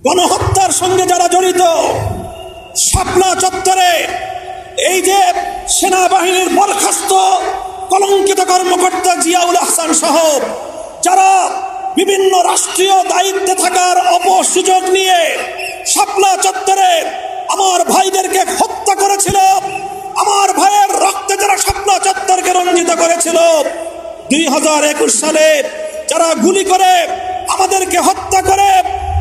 গণহত্যার সঙ্গে যারা জড়িত, শাপলা চত্বরে এই যে সেনাবাহিনীর বরখাস্ত কলঙ্কিত কর্মকর্তা জিয়াউল আহসান সহ যারা বিভিন্ন রাষ্ট্রীয় দায়িত্বে থাকার অপসুযোগ নিয়ে শাপলা চত্বরে আমার ভাইদেরকে হত্যা করেছিল, আমার ভাইয়ের রক্তে যারা শাপলা চত্বরকে রঞ্জিত করেছিল, 2021 সালে যারা গুলি করে আমাদেরকে হত্যা করে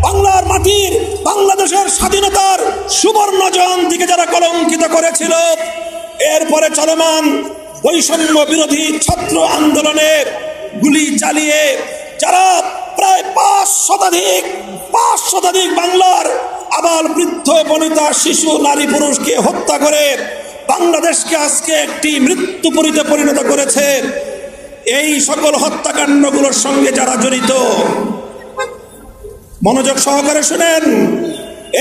বাংলার মাটির, বাংলাদেশের স্বাধীনতার সুবর্ণ জয়ন্তীকে যারা কলঙ্কিত করেছিল, এরপরে চলমান বৈষম্য বিরোধী ছাত্র আন্দোলনে গুলি চালিয়ে যারা প্রায় 5 শতাধিক বাংলার আবাল বৃদ্ধ বনিতা শিশু নারী পুরুষকে হত্যা করে বাংলাদেশকে আজকে একটি মৃত্যুপুরীতে পরিণত করেছে, এই সকল হত্যাকাণ্ডগুলোর সঙ্গে যারা জড়িত, মনোযোগ সহকারে শুনেন,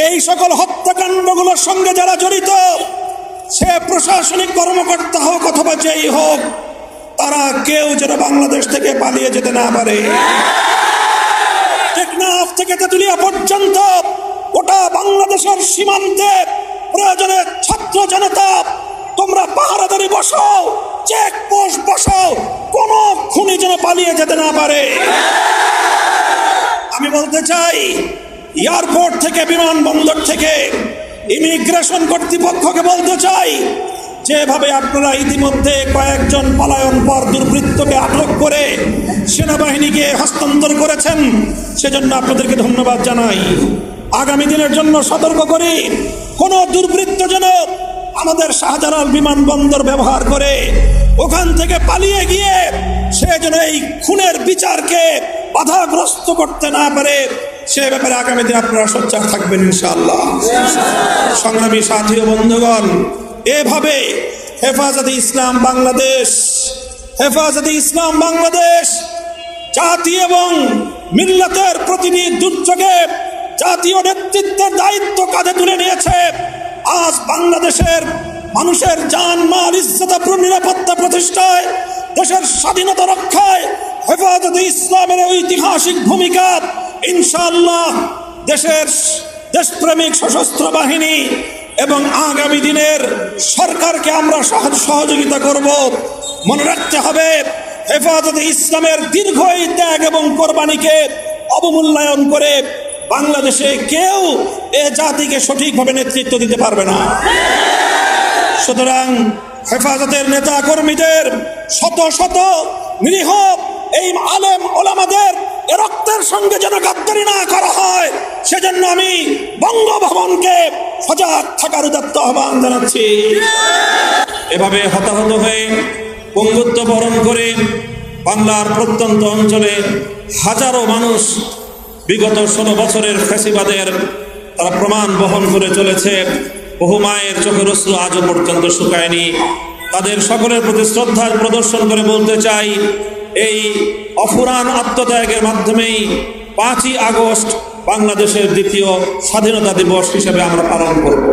এই সকল হত্যাকাণ্ডগুলোর সঙ্গে যারা জড়িত, সে প্রশাসনিক কর্মকর্তা হোক অথবা যেই হোক, তারা কেউ যেন বাংলাদেশ থেকে পালিয়ে যেতে না পারে। টেকনাফ থেকে তেতুলিয়া পর্যন্ত ওটা বাংলাদেশের সীমান্তে প্রয়োজনে ছাত্র জনতা তোমরা পাহারাদারি বসাও, চেকপোস্ট বসাও, কোন খুনি যেন পালিয়ে যেতে না পারে। আমি বলতে চাই, এয়ারপোর্ট থেকে, বিমানবন্দর থেকে ইমিগ্রেশন কর্তৃপক্ষকে বলতে চাই, যেভাবে আপনারা ইতিমধ্যে কয়েকজন পলায়ন পর দুর্বৃত্তকে আটক করে সেনাবাহিনীকে হস্তান্তর করেছেন, সেজন্য আপনাদেরকে ধন্যবাদ জানাই। আগামী দিনের জন্য সতর্ক করি, কোন দুর্বৃত্ত যেন আমাদের শাহজালাল বিমানবন্দর ব্যবহার করে ওখান থেকে পালিয়ে গিয়ে সে যেন এই খুনের বিচারকে বাধাগ্রস্ত করতে না পারে, সে ব্যাপারে আগামী দিন আপনারা সোচ্চার থাকবেন ইনশাআল্লাহ। সংগ্রামী সাথী ও বন্ধুগণ, এভাবে হেফাজতে ইসলাম বাংলাদেশ জাতি এবং মিল্লাতের প্রতিটি দুর্যোগে জাতীয় নেতৃত্বের দায়িত্ব কাঁধে তুলে নিয়েছে। আজ বাংলাদেশের মানুষের জান মাল ইজ্জত নিরাপত্তা প্রতিষ্ঠায়, দেশের স্বাধীনতা রক্ষায় হেফাজতে ইসলামের ঐতিহাসিক ভূমিকা ইনশাআল্লাহ দেশের দেশপ্রেমিক সশস্ত্র বাহিনী এবং আগামী দিনের সরকারকে আমরা সহযোগিতা করব। মনে রাখতে হবে, হেফাজতে ইসলামের দীর্ঘ এই ত্যাগ এবং কোরবানিকে অবমূল্যায়ন করে বাংলাদেশে কেউ এ জাতিকে সঠিকভাবে নেতৃত্ব দিতে পারবে না। সুতরাং হেফাজতের নেতা কর্মীদের শত শত নিরীহ এই আলেম ওলামাদের রক্তের সঙ্গে যেন গাদ্দারি না করা হয়, সেজন্য আমি বঙ্গভবনকে সজাগ থাকার উদাত্ত আহ্বান জানাচ্ছি। এভাবে হতাহত হয়ে পঙ্গুত্ব বরণ করে বাংলার প্রত্যন্ত অঞ্চলে হাজারো মানুষ বিগত 16 বছরের ফ্যাসিবাদের তারা প্রমাণ বহন করে চলেছে। বহু মায়ের চোখের অশ্রু আজও পর্যন্ত শুকায়নি। তাদের সকলের প্রতি শ্রদ্ধার প্রদর্শন করে বলতে চাই, এই অফুরান আত্মত্যাগের মাধ্যমেই 5ই আগস্ট বাংলাদেশের দ্বিতীয় স্বাধীনতা দিবস হিসেবে আমরা পালন করব।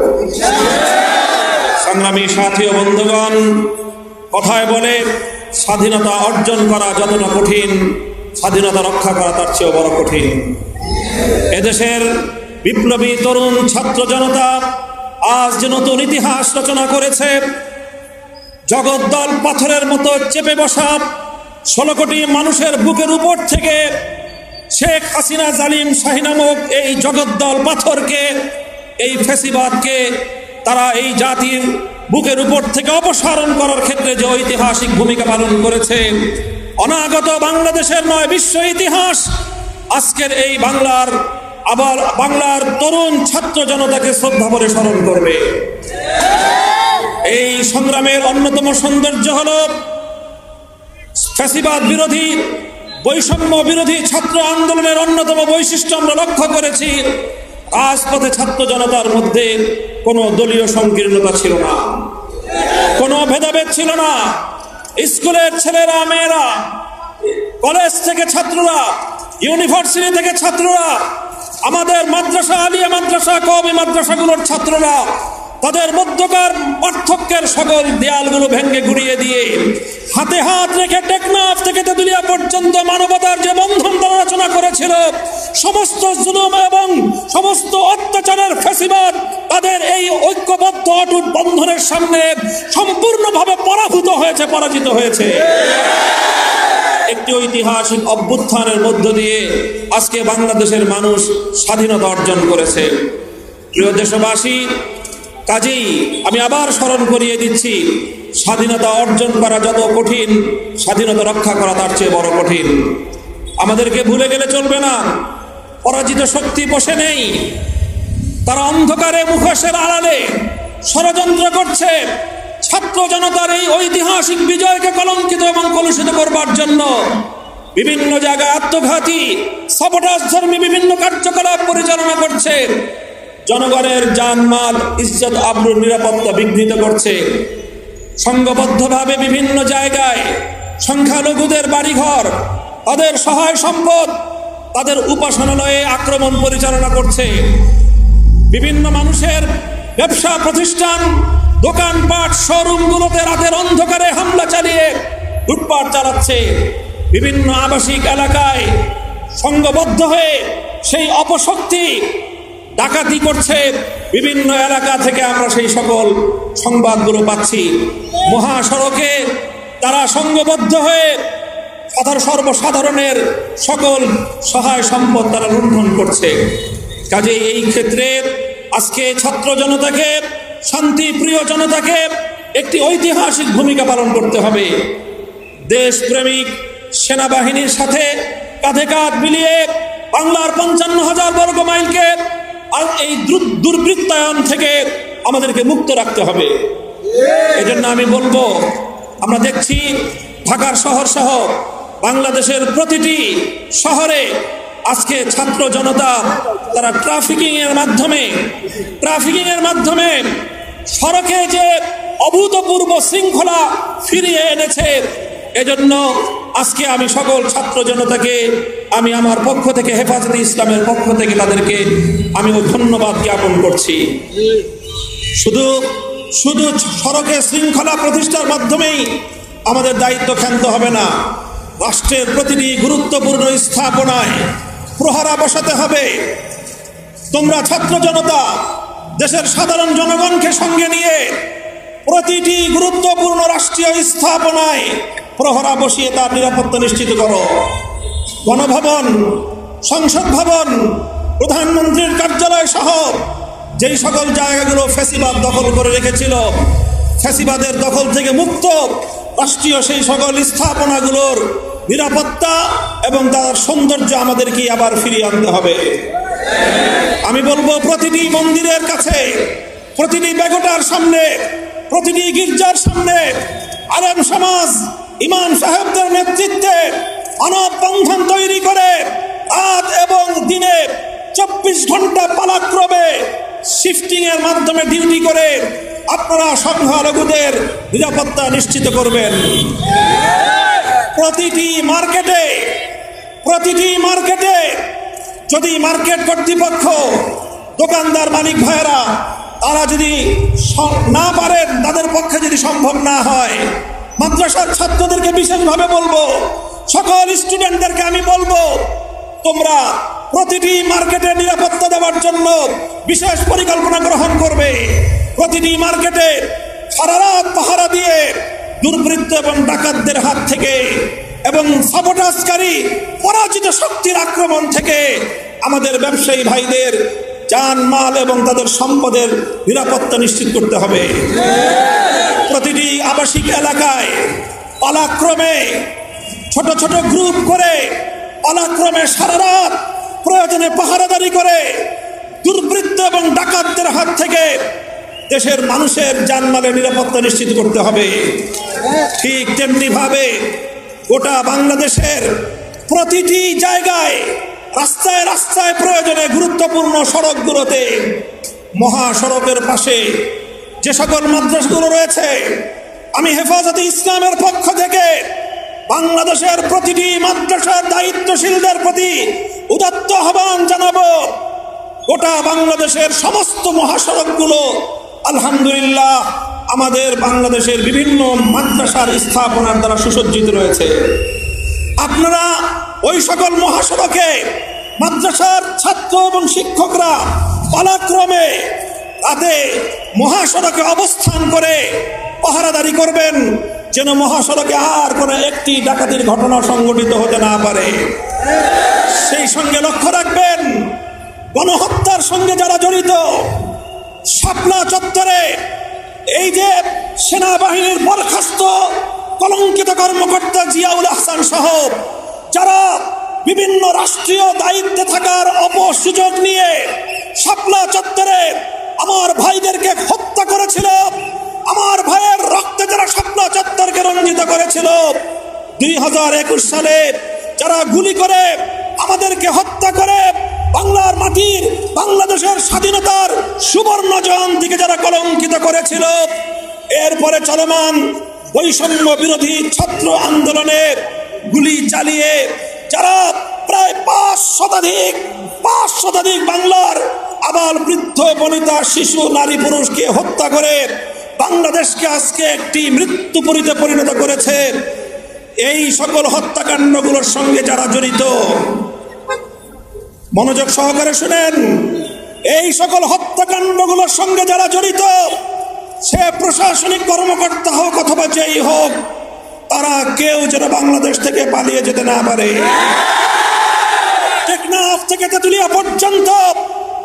সংগ্রামী সাথী ও বন্ধুগণ, কথায় বলে স্বাধীনতা অর্জন করা যতটা কঠিন, স্বাধীনতা রক্ষা করা তার চেয়েও বড় কঠিন। এদেশের বিপ্লবী তরুণ ছাত্র জনতা আজ যে নতুন ইতিহাস রচনা করেছে, জগদ্দল পাথরের মতো চেপে বসা 16 কোটি মানুষের বুকের উপর থেকে শেখ হাসিনা জালিম শাহী নামক এই জগদ্দল পাথরকে, এই ফ্যাসিবাদকে তারা এই জাতির বুকের উপর থেকে অপসারণ করার ক্ষেত্রে যে ঐতিহাসিক ভূমিকা পালন করেছে, অনাগত বাংলাদেশের নয় বিশ্ব ইতিহাস আজকের এই বাংলার তরুণ ছাত্র জনতাকে শ্রদ্ধা ভরে স্মরণ করবে। এই সংগ্রামের অন্যতম সৌন্দর্য হল ফ্যাসিবাদ বিরোধী, বৈষম্য বিরোধী ছাত্র আন্দোলনের অন্যতম বৈশিষ্ট্য আমরা লক্ষ্য করেছি, রাজপথে ছাত্র জনতার মধ্যে কোনো দলীয় সংকীর্ণতা ছিল না, কোনো ভেদাভেদ ছিল না। স্কুলের ছেলেরা মেয়েরা, কলেজ থেকে ছাত্ররা, ইউনিভার্সিটি থেকে ছাত্ররা, আমাদের মাদ্রাসা, আলিয়া মাদ্রাসা, কওমি মাদ্রাসাগুলোর ছাত্ররা তাদের মধ্যকার পার্থক্যের সকল দেয়ালগুলো ভেঙে গুড়িয়ে দিয়ে হাতে হাত রেখে টেকনাফ থেকে তেতুলিয়া পর্যন্ত মানবতার যে বন্ধন তারা রচনা করেছিল, সমস্ত জুলুম এবং সমস্ত সামনে সম্পূর্ণভাবে পরাজিত হয়েছে। একটি ঐতিহাসিক অভ্যুত্থানের মধ্য দিয়ে আজকে বাংলাদেশের মানুষ স্বাধীনতা অর্জন করেছে। প্রিয় দেশবাসী, কাজেই আমি আবার স্মরণ করিয়ে দিচ্ছি, স্বাধীনতা অর্জন করা যত কঠিন, স্বাধীনতা রক্ষা করা তার চেয়ে বড় কঠিন। আমাদেরকে ভুলে গেলে চলবে না, পরাজিত শক্তি বসে নেই, তারা অন্ধকারে মুখোশের আড়ালে ষড়যন্ত্র করছে ছাত্র জনতার এই ঐতিহাসিক বিজয়কে কলঙ্কিত এবং কলুষিত করবার জন্য। বিভিন্ন জায়গায় আত্মঘাতী সাবোটাজধর্মী বিভিন্ন কার্যকলাপ পরিচালনা করছে, জনগণের জানমাল ইজ্জত আবরুর নিরাপত্তা বিঘ্নিত করছে। সংঘবদ্ধভাবে বিভিন্ন জায়গায় সংখ্যালঘুদের বাড়িঘর, তাদের সহায় সম্পদ, তাদের উপাসনালয়ে আক্রমণ পরিচালনা করছে। বিভিন্ন মানুষের ব্যবসা প্রতিষ্ঠান, দোকানপাট, শোরুমগুলোতে রাতের অন্ধকারে হামলা চালিয়ে লুটপাট চালাচ্ছে। বিভিন্ন আবাসিক এলাকায় সংঘবদ্ধ হয়ে সেই অপশক্তি ডাকাতি করছে। বিভিন্ন এলাকা থেকে আমরা সেই সকল সংবাদগুলো পাচ্ছি। মহাসড়কে তারা সংঘবদ্ধ হয়ে সর্বসাধারণের সকল সহায় সম্পদ তারা লুণ্ঠন করছে। কাজে এই ক্ষেত্রে আজকে ছাত্র জনতাকে, শান্তিপ্রিয় জনতাকে একটি ঐতিহাসিক ভূমিকা পালন করতে হবে। দেশপ্রেমিক সেনাবাহিনীর সাথে কাঁধে কাঁধ মিলিয়ে বাংলার 55,000 বর্গ মাইলকে এই দুর্বৃত্তায়ন থেকে আমাদেরকে মুক্ত রাখতে হবে। এজন্য আমি বলবো, আমরা দেখছি ঢাকার শহর সহ বাংলাদেশের প্রতিটি শহরে আজকে ছাত্র জনতা তারা ট্রাফিকিং এর মাধ্যমে সড়কে যে অভূতপূর্ব শৃঙ্খলা ফিরিয়ে এনেছে। এজন্য আজকে আমি সকল ছাত্র জনতাকে আমি আমার পক্ষ থেকে, হেফাজতে ইসলামের পক্ষ থেকে তাদেরকে আমি ধন্যবাদ জ্ঞাপন করছি। শুধু সড়কে শৃঙ্খলা প্রতিষ্ঠার মাধ্যমেই আমাদের দায়িত্ব ক্ষান্ত হবে না, রাষ্ট্রের প্রতিটি গুরুত্বপূর্ণ স্থাপনায় প্রহরা বসাতে হবে। তোমরা ছাত্র জনতা দেশের সাধারণ জনগণকে সঙ্গে নিয়ে প্রতিটি গুরুত্বপূর্ণ রাষ্ট্রীয় স্থাপনায় প্রহরা বসিয়ে তার নিরাপত্তা নিশ্চিত করো। গণভবন, সংসদ ভবন, প্রধানমন্ত্রীর কার্যালয় সহ যেই সকল জায়গাগুলো ফ্যাসিবাদ দখল করে রেখেছিল, ফ্যাসিবাদের দখল থেকে মুক্ত রাষ্ট্রীয় সেই সকল স্থাপনাগুলোর নিরাপত্তা এবং তার সৌন্দর্য আমাদেরকে আবার ফিরিয়ে আনতে হবে। আমি বলবো, প্রতিটি মন্দিরের কাছে, প্রতিটি বেগোটার সামনে, প্রতিটি গির্জার সামনে আলেম সমাজ, ইমাম সাহেবদের নেতৃত্বে মানববন্ধন তৈরি করে রাত এবং দিনে 24 ঘন্টা পালাক্রমে শিফটিং এর মাধ্যমে ডিউটি করে আপনারা সংখ্যালঘুদের নিরাপত্তা নিশ্চিত করবেন। প্রতিটি মার্কেটে যদি মার্কেট কর্তৃপক্ষ, দোকানদার মালিক ভাইয়েরা তারা যদি না পারেন, তাদের পক্ষে যদি সম্ভব না হয়, মাদ্রাসার ছাত্রদেরকে বিশেষভাবে বলবো, সকল স্টুডেন্টদেরকে আমি বলবো, তোমরা প্রতিটি মার্কেটের নিরাপত্তা দেওয়ার জন্য বিশেষ পরিকল্পনা গ্রহণ করবে। প্রতিটি মার্কেটে সারা রাত পাহারা দিয়ে দুর্বৃত্ত এবং ডাকাতদের হাত থেকে এবং সাবোটাজকারী পরাজিত শক্তির আক্রমণ থেকে আমাদের ব্যবসায়ী ভাইদের জানমাল এবং তাদের সম্পদের নিরাপত্তা নিশ্চিত করতে হবে। প্রতিটি আবাসিক এলাকায় পালাক্রমে ছোট ছোট গ্রুপ করে পালাক্রমে সারা রাত প্রয়োজনে পাহারাদারি করে দুর্বৃত্ত এবং ডাকাতদের হাত থেকে দেশের মানুষের জানমালের নিরাপত্তা নিশ্চিত করতে হবে। ঠিক তেমনি ভাবে গোটা বাংলাদেশের প্রতিটি জায়গায়, রাস্তায় রাস্তায়, প্রয়োজনে গুরুত্বপূর্ণ সড়কগুলোতে, মহাসড়কের পাশে যে সকল মাদ্রাসাগুলো রয়েছে, আমি হেফাজতে ইসলামের পক্ষ থেকে বাংলাদেশের প্রতিটি মাদ্রাসার দায়িত্বশীলদের প্রতি উদাত্ত আহ্বান জানাবো। গোটা বাংলাদেশের সমস্ত মহাসড়কগুলো আলহামদুলিল্লাহ আমাদের বাংলাদেশের বিভিন্ন মাদ্রাসার স্থাপনার দ্বারা সুসজ্জিত রয়েছে। আপনারা ওই সকল মহাসড়কে মাদ্রাসার ছাত্র এবং শিক্ষকরা পালাক্রমে রাতে মহাসড়কে অবস্থান করে পাহারাদারি করবেন, যেন মহাসড়কে আর কোনো একটি ডাকাতির ঘটনা সংঘটিত হতে না পারে। সেই সঙ্গে লক্ষ্য রাখবেন, গণহত্যার সঙ্গে যারা জড়িত, শাপলা চত্বরে এই যে সেনাবাহিনীর বরখাস্ত কলঙ্কিত কর্মকর্তা জিয়াউল আহসান সহ যারা বিভিন্ন রাষ্ট্রীয় দায়িত্বে থাকার অপসুযোগ নিয়ে শাপলা চত্বরে আমার ভাইদেরকে হত্যা করেছিল, আমার ভাইয়ের রক্তে যারা শাপলা চত্বরকে রঞ্জিত করেছিল, 2021 সালে যারা গুলি করে আমাদেরকে হত্যা করে বাংলার মাটির, বাংলাদেশের স্বাধীনতার সুবর্ণ জয়ন্তীকে যারা কলঙ্কিত করেছিল, এরপরে চলমান বৈষম্য বিরোধী ছাত্র আন্দোলনের গুলি চালিয়ে যারা প্রায় 5 শতাধিক বাংলার আবাল বৃদ্ধ বনিতা শিশু নারী পুরুষকে হত্যা করে বাংলাদেশকে আজকে একটি মৃত্যুপুরীতে পরিণত করেছে, এই সকল হত্যাকাণ্ডগুলোর সঙ্গে যারা জড়িত, মনোযোগ সহকারে শুনেন, এই সকল হত্যাকাণ্ডগুলোর সঙ্গে যারা জড়িত, সে প্রশাসনিক কর্মকর্তা হোক অথবা যেই হোক, তারা কেউ যেন বাংলাদেশ থেকে পালিয়ে যেতে না পারে। টেকনাফ থেকে তেঁতুলিয়া পর্যন্ত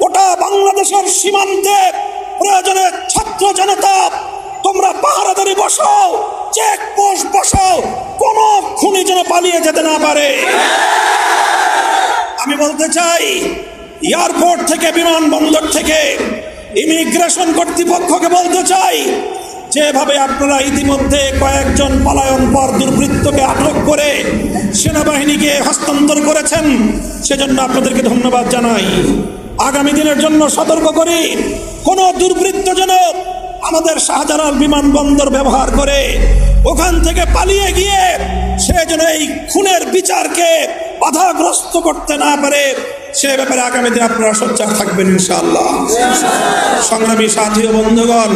গোটা বাংলাদেশের সীমান্তে প্রয়োজনে ছাত্র জনতা তোমরা পাহারাদারি বসাও, চেকপোস্ট বসাও, কোন খুনি যেন পালিয়ে যেতে না পারে। আমি বলতে চাই, এয়ারপোর্ট থেকে, বিমানবন্দর থেকে, ইমিগ্রেশন কর্তৃপক্ষকে বলতে চাই, যেভাবে আপনারা ইতিমধ্যে কয়েকজন পলায়ন পর দুর্বৃত্তকে আটক করে সেনাবাহিনীকে হস্তান্তর করেছেন, সেজন্য আপনাদেরকে ধন্যবাদ জানাই। আগামী দিনের জন্য সতর্ক করি, কোন দুর্বৃত্ত যেন আমাদের শাহজালাল বিমানবন্দর ব্যবহার করে ওখান থেকে পালিয়ে গিয়ে সে যেন এই খুনের বিচারকে বাধাগ্রস্ত করতে না পারে, সে ব্যাপারে আগামী দিনে আপনারা সোচ্চার থাকবেন ইনশাআল্লাহ। সংগ্রামী সাথী ও বন্ধুগণ,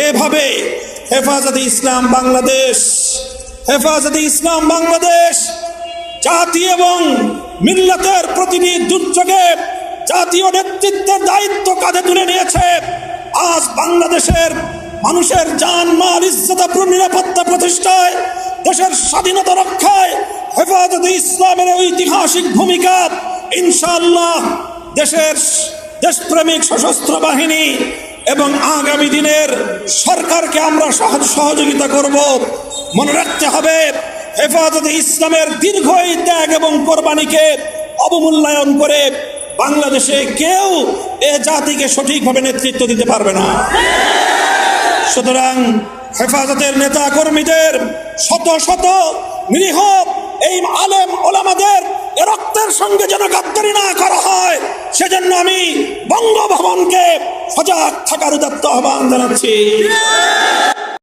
এভাবে হেফাজতে ইসলাম বাংলাদেশ জাতি এবং মিল্লাতের প্রতিটি দুর্যোগে জাতীয় নেতৃত্বের দায়িত্ব কাঁধে তুলে নিয়েছে। আজ বাংলাদেশের মানুষের জান মাল ইজ্জত নিরাপত্তা প্রতিষ্ঠায়, দেশের স্বাধীনতা রক্ষায় হেফাজতে ইসলামের ঐতিহাসিক ভূমিকা ইনশাআল্লাহ দেশের দেশপ্রেমিক সশস্ত্র বাহিনী এবং আগামী দিনের সরকারকে আমরা সহযোগিতা করব। মনে রাখতে হবে, হেফাজতে ইসলামের দীর্ঘ এই ত্যাগ এবং কোরবানিকে অবমূল্যায়ন করে বাংলাদেশে কেউ এ জাতিকে সঠিকভাবে নেতৃত্ব দিতে পারবে না। সুতরাং হেফাজতের নেতা কর্মীদের শত শত নিরীহ এই আলেম ওলামাদের রক্তের সঙ্গে যেন গাদ্দারি না করা হয়, সেজন্য আমি বঙ্গভবনকে সজাগ থাকার উদাত্ত আহ্বান জানাচ্ছি।